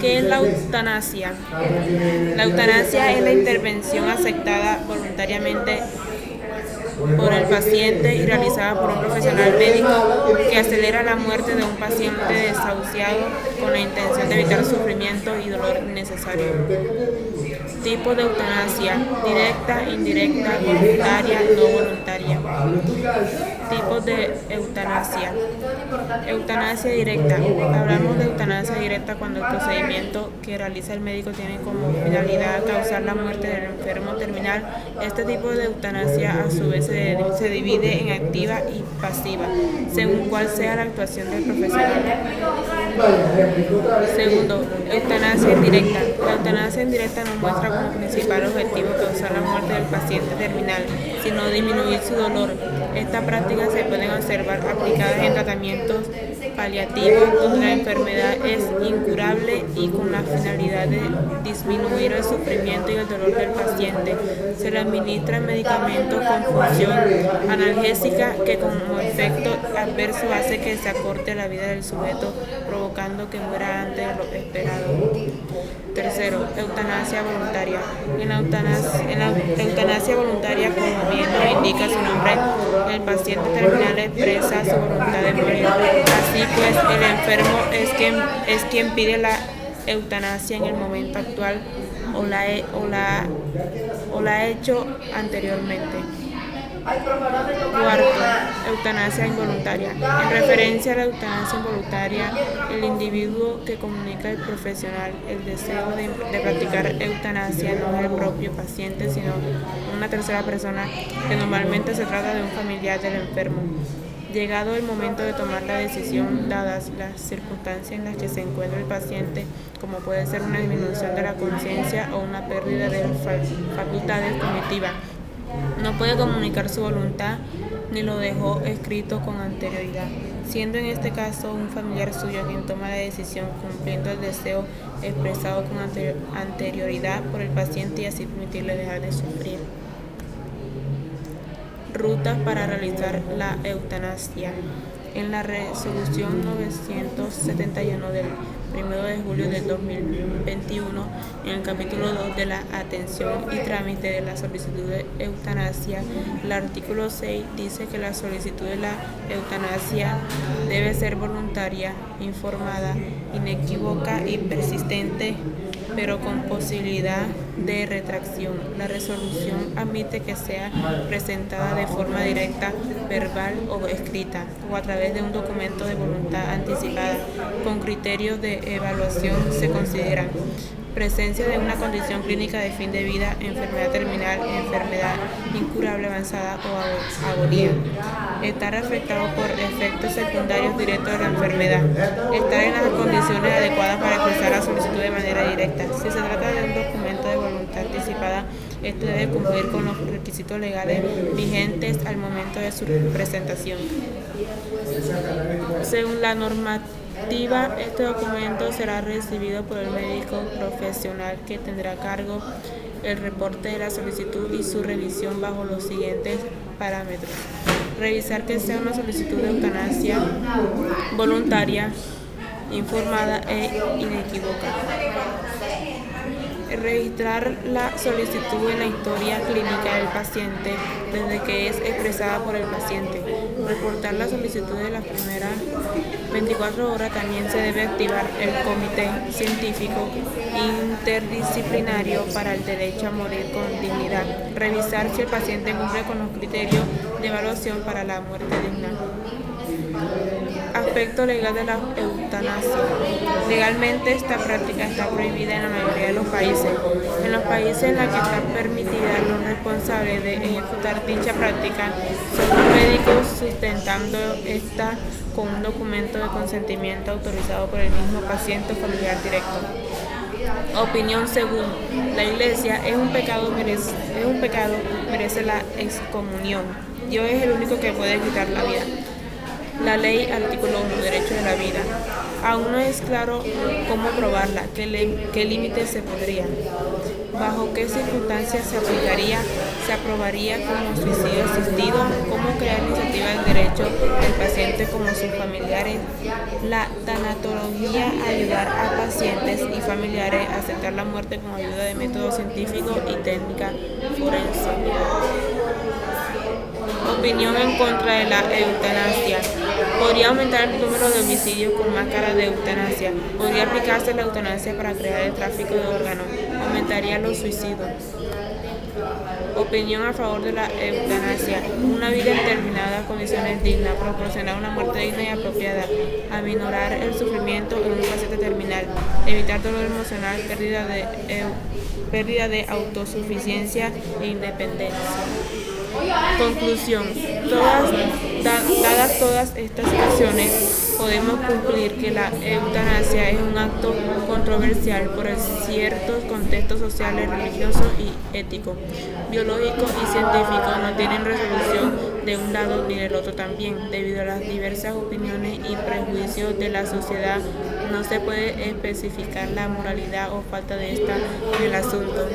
¿Qué es la eutanasia? La eutanasia es la intervención aceptada voluntariamente por el paciente y realizada por un profesional médico que acelera la muerte de un paciente desahuciado con la intención de evitar sufrimiento y dolor innecesario. Tipos de eutanasia: directa, indirecta, voluntaria, no voluntaria. Tipos de eutanasia. Eutanasia directa. Hablamos de eutanasia directa cuando el procedimiento que realiza el médico tiene como finalidad causar la muerte del enfermo terminal. Este tipo de eutanasia a su vez se divide en activa y pasiva, según cuál sea la actuación del profesional. Segundo, eutanasia indirecta. La eutanasia indirecta no muestra como principal objetivo causar la muerte del paciente terminal, sino disminuir su dolor. Estas prácticas se pueden observar aplicadas en tratamientos paliativos donde la enfermedad es incurable y con la finalidad de disminuir el sufrimiento y el dolor del paciente. Se le administran medicamentos con función analgésica que como efecto adverso hace que se acorte la vida del sujeto, provocando que muera antes de lo esperado. Tercero, eutanasia voluntaria. En la eutanasia voluntaria, como bien lo indica su nombre, el paciente terminal expresa su voluntad de morir. Así pues, el enfermo es quien pide la eutanasia en el momento actual o la ha hecho anteriormente. Cuarto, eutanasia involuntaria. En referencia a la eutanasia involuntaria, el individuo que comunica al profesional el deseo de practicar eutanasia no es el propio paciente, sino una tercera persona, que normalmente se trata de un familiar del enfermo. Llegado el momento de tomar la decisión, dadas las circunstancias en las que se encuentra el paciente, como puede ser una disminución de la conciencia o una pérdida de facultades cognitivas, no puede comunicar su voluntad ni lo dejó escrito con anterioridad, siendo en este caso un familiar suyo quien toma la decisión, cumpliendo el deseo expresado con anterioridad por el paciente y así permitirle dejar de sufrir. Rutas para realizar la eutanasia. En la resolución 971 del 1 de julio del 2021, en el capítulo 2 de la atención y trámite de la solicitud de eutanasia, el artículo 6 dice que la solicitud de la eutanasia debe ser voluntaria, informada, inequívoca y persistente, pero con posibilidad de retracción. La resolución admite que sea presentada de forma directa, verbal o escrita, o a través de un documento de voluntad anticipada. Con criterios de evaluación se consideran: presencia de una condición clínica de fin de vida, enfermedad terminal, enfermedad incurable avanzada o agonía, estar afectado por efectos secundarios directos de la enfermedad, estar en las condiciones adecuadas para expresar la solicitud de manera directa. Si se trata de un documento de voluntad anticipada, este debe cumplir con los requisitos legales vigentes al momento de su presentación. Según la normativa, este documento será recibido por el médico profesional, que tendrá a cargo el reporte de la solicitud y su revisión bajo los siguientes parámetros: revisar que sea una solicitud de eutanasia voluntaria, informada e inequívoca; registrar la solicitud en la historia clínica del paciente desde que es expresada por el paciente; reportar la solicitud de las primeras 24 horas. También se debe activar el comité científico interdisciplinario para el derecho a morir con dignidad; revisar si el paciente cumple con los criterios de evaluación para la muerte digna. Aspecto legal de la eutanasia. Legalmente esta práctica está prohibida en la mayoría de los países. En los países en los que está permitida, los responsables de ejecutar dicha práctica son los médicos, sustentando esta con un documento de consentimiento autorizado por el mismo paciente o familiar directo. Opinión: según la Iglesia, es un pecado, merece la excomunión. Dios es el único que puede quitar la vida. La ley, artículo 1, derecho de la vida. Aún no es claro cómo probarla, qué límites se podrían. ¿Bajo qué circunstancias se aplicaría, se aprobaría como suicidio asistido? ¿Cómo crear iniciativas de derecho del paciente como sus familiares? La tanatología, ayudar a pacientes y familiares a aceptar la muerte con ayuda de métodos científicos y técnica forense. Opinión en contra de la eutanasia. Podría aumentar el número de homicidios con máscara de eutanasia. Podría aplicarse la eutanasia para crear el tráfico de órganos. Aumentaría los suicidios. Opinión a favor de la eutanasia. Una vida en determinadas condiciones dignas, proporcionar una muerte digna y apropiada, aminorar el sufrimiento en un paciente terminal, evitar dolor emocional, pérdida de autosuficiencia e independencia. Conclusión. Dadas todas estas situaciones, podemos concluir que la eutanasia es un acto controversial por ciertos contextos sociales, religiosos y éticos, biológicos y científicos. No tienen resolución de un lado ni del otro también. Debido a las diversas opiniones y prejuicios de la sociedad, no se puede especificar la moralidad o falta de esta en el asunto.